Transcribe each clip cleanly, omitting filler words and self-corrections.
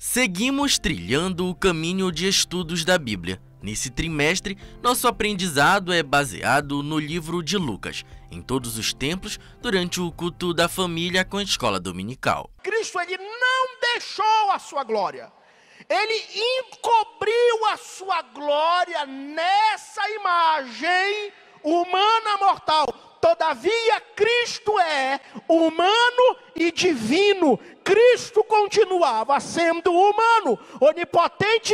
Seguimos trilhando o caminho de estudos da Bíblia. Nesse trimestre, nosso aprendizado é baseado no livro de Lucas, em todos os templos, durante o culto da família com a escola dominical. Cristo, ele não deixou a sua glória. Ele encobriu a sua glória nessa imagem humana mortal. Todavia, Cristo é humano e divino. Cristo continuava sendo humano, onipotente,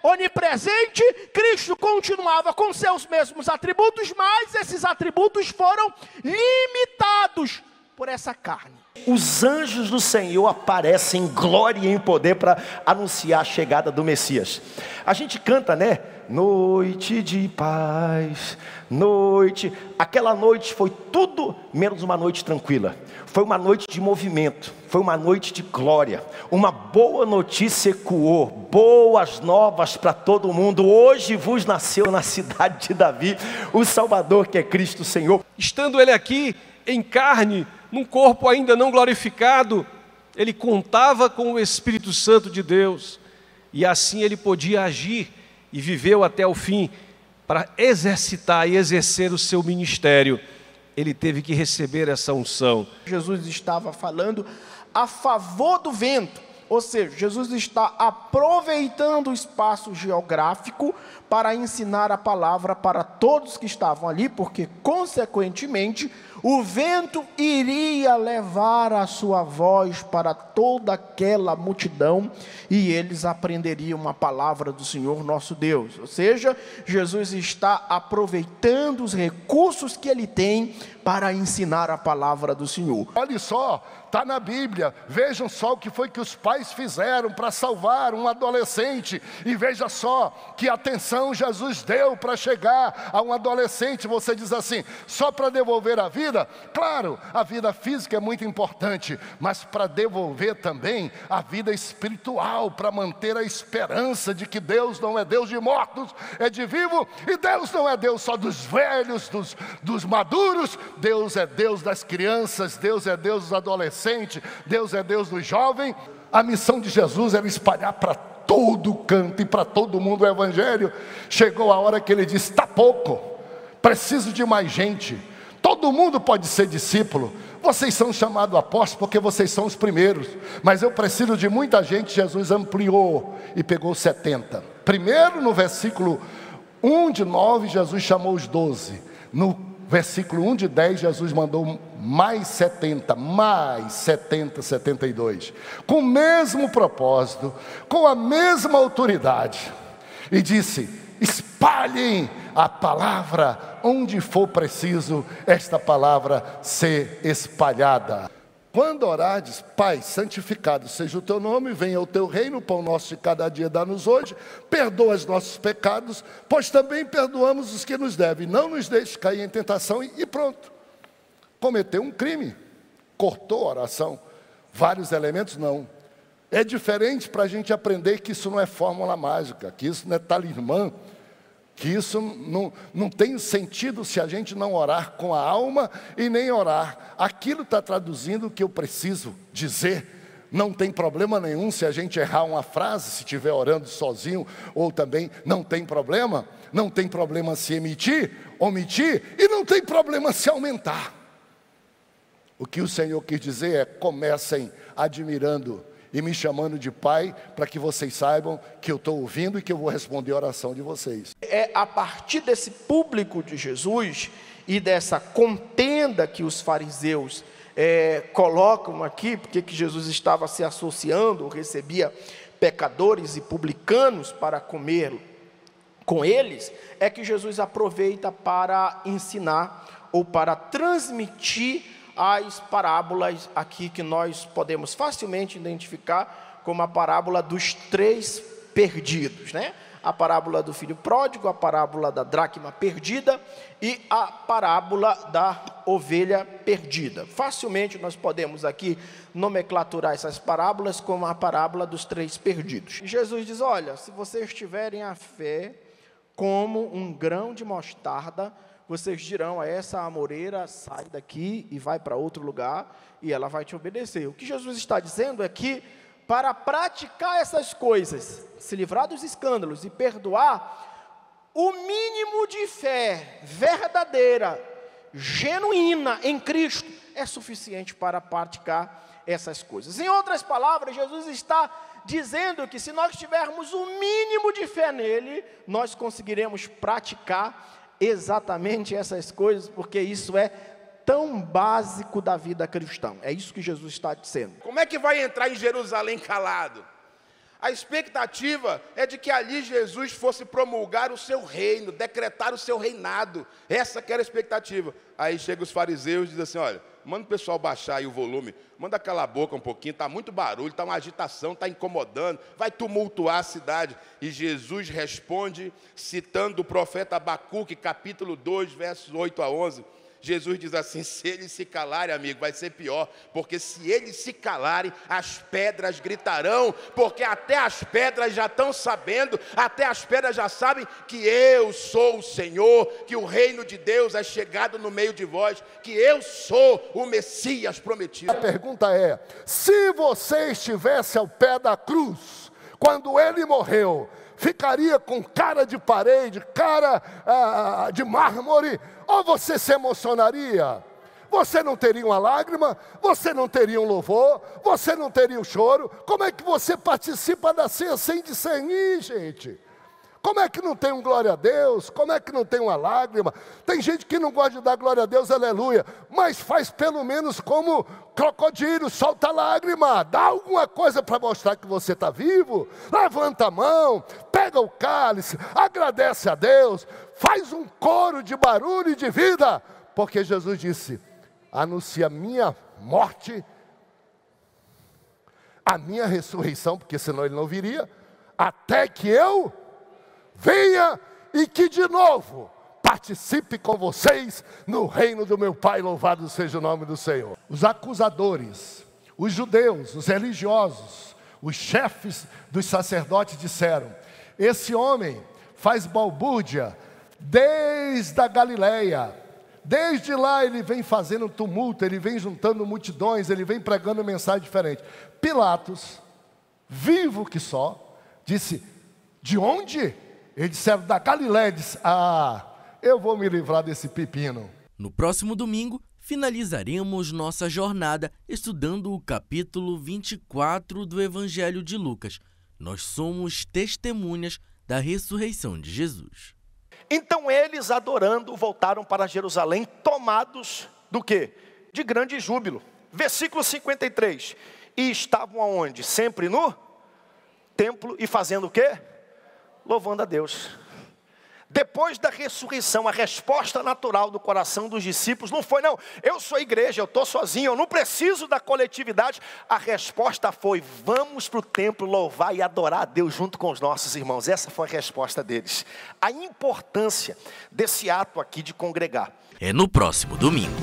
onipresente. Cristo continuava com seus mesmos atributos, mas esses atributos foram limitados por essa carne. Os anjos do Senhor aparecem em glória e em poder para anunciar a chegada do Messias. A gente canta, né? Noite de paz, noite. Aquela noite foi tudo menos uma noite tranquila. Foi uma noite de movimento, foi uma noite de glória. Uma boa notícia ecoou, boas novas para todo mundo. Hoje vos nasceu na cidade de Davi o Salvador, que é Cristo Senhor. Estando ele aqui em carne, num corpo ainda não glorificado, ele contava com o Espírito Santo de Deus, e assim ele podia agir, e viveu até o fim, para exercitar e exercer o seu ministério. Ele teve que receber essa unção. Jesus estava falando a favor do vento, ou seja, Jesus está aproveitando o espaço geográfico para ensinar a palavra para todos que estavam ali, porque, consequentemente, o vento iria levar a sua voz para toda aquela multidão e eles aprenderiam a palavra do Senhor nosso Deus. Ou seja, Jesus está aproveitando os recursos que ele tem para ensinar a palavra do Senhor. Olha só, está na Bíblia, vejam só o que foi que os pais fizeram para salvar um adolescente, e veja só que atenção Jesus deu para chegar a um adolescente. Você diz assim, só para devolver a vida? Claro, a vida física é muito importante, mas para devolver também a vida espiritual, para manter a esperança de que Deus não é Deus de mortos, é de vivo, e Deus não é Deus só dos velhos, dos maduros. Deus é Deus das crianças, Deus é Deus dos adolescentes, Deus é Deus dos jovens. A missão de Jesus era espalhar para todo canto e para todo mundo o Evangelho. Chegou a hora que ele disse, está pouco, preciso de mais gente. Todo mundo pode ser discípulo. Vocês são chamados apóstolos porque vocês são os primeiros, mas eu preciso de muita gente. Jesus ampliou e pegou 70. Primeiro, no versículo 1 de 9, Jesus chamou os 12. No versículo 1 de 10, Jesus mandou mais 70, 72, com o mesmo propósito, com a mesma autoridade, e disse, espalhem a palavra onde for preciso esta palavra ser espalhada. Quando orardes, Pai, santificado seja o teu nome, venha o teu reino, o pão nosso de cada dia dá-nos hoje, perdoa os nossos pecados, pois também perdoamos os que nos devem, não nos deixe cair em tentação, e pronto. Cometeu um crime, cortou a oração, vários elementos não. É diferente para a gente aprender que isso não é fórmula mágica, que isso não é talismã, que isso não tem sentido se a gente não orar com a alma e nem orar. Aquilo está traduzindo o que eu preciso dizer. Não tem problema nenhum se a gente errar uma frase, se estiver orando sozinho, ou também não tem problema. Não tem problema se omitir, e não tem problema se aumentar. O que o Senhor quis dizer é, comecem admirando e me chamando de pai, para que vocês saibam que eu estou ouvindo e que eu vou responder a oração de vocês. É a partir desse público de Jesus e dessa contenda que os fariseus colocam aqui, porque que Jesus estava se associando, recebia pecadores e publicanos para comer com eles, é que Jesus aproveita para ensinar ou para transmitir as parábolas aqui que nós podemos facilmente identificar como a parábola dos 3 perdidos, né? A parábola do filho pródigo, a parábola da dracma perdida e a parábola da ovelha perdida. Facilmente nós podemos aqui nomenclaturar essas parábolas como a parábola dos 3 perdidos. E Jesus diz, olha, se vocês tiverem a fé como um grão de mostarda, vocês dirão a essa amoreira, sai daqui e vai para outro lugar, e ela vai te obedecer. O que Jesus está dizendo é que para praticar essas coisas, se livrar dos escândalos e perdoar, o mínimo de fé verdadeira, genuína em Cristo, é suficiente para praticar essas coisas. Em outras palavras, Jesus está dizendo que se nós tivermos o mínimo de fé nele, nós conseguiremos praticar exatamente essas coisas, porque isso é tão básico da vida cristã. É isso que Jesus está dizendo. Como é que vai entrar em Jerusalém calado? A expectativa é de que ali Jesus fosse promulgar o seu reino, decretar o seu reinado. Essa que era a expectativa. Aí chegam os fariseus e dizem assim, olha, manda o pessoal baixar aí o volume, manda calar a boca um pouquinho, está muito barulho, está uma agitação, está incomodando, vai tumultuar a cidade. E Jesus responde, citando o profeta Abacuque, capítulo 2, versos 8 a 11. Jesus diz assim, se eles se calarem, amigo, vai ser pior, porque se eles se calarem, as pedras gritarão, porque até as pedras já estão sabendo, até as pedras já sabem que eu sou o Senhor, que o reino de Deus é chegado no meio de vós, que eu sou o Messias prometido. A pergunta é, se você estivesse ao pé da cruz, quando ele morreu, ficaria com cara de parede, cara de mármore, ou você se emocionaria? Você não teria uma lágrima, você não teria um louvor, você não teria um choro. Como é que você participa da ceia sem discernir, gente? Como é que não tem um glória a Deus? Como é que não tem uma lágrima? Tem gente que não gosta de dar glória a Deus, aleluia, mas faz pelo menos como crocodilo, solta lágrima, dá alguma coisa para mostrar que você está vivo, levanta a mão, pega o cálice, agradece a Deus, faz um coro de barulho e de vida, porque Jesus disse, anuncia a minha morte, a minha ressurreição, porque senão ele não viria, até que eu venha e que de novo participe com vocês no reino do meu Pai, louvado seja o nome do Senhor. Os acusadores, os judeus, os religiosos, os chefes dos sacerdotes disseram, esse homem faz balbúrdia desde a Galileia, desde lá ele vem fazendo tumulto, ele vem juntando multidões, ele vem pregando mensagem diferente. Pilatos, vivo que só, disse, de onde? Eles disseram, da Galileia. Disse, eu vou me livrar desse pepino. No próximo domingo, finalizaremos nossa jornada estudando o capítulo 24 do Evangelho de Lucas. Nós somos testemunhas da ressurreição de Jesus. Então eles, adorando, voltaram para Jerusalém, tomados do quê? De grande júbilo. Versículo 53. E estavam aonde? Sempre no templo e fazendo o quê? Louvando a Deus. Depois da ressurreição, a resposta natural do coração dos discípulos não foi, não, eu sou igreja, eu estou sozinho, eu não preciso da coletividade. A resposta foi, vamos para o templo louvar e adorar a Deus junto com os nossos irmãos. Essa foi a resposta deles. A importância desse ato aqui de congregar. É no próximo domingo.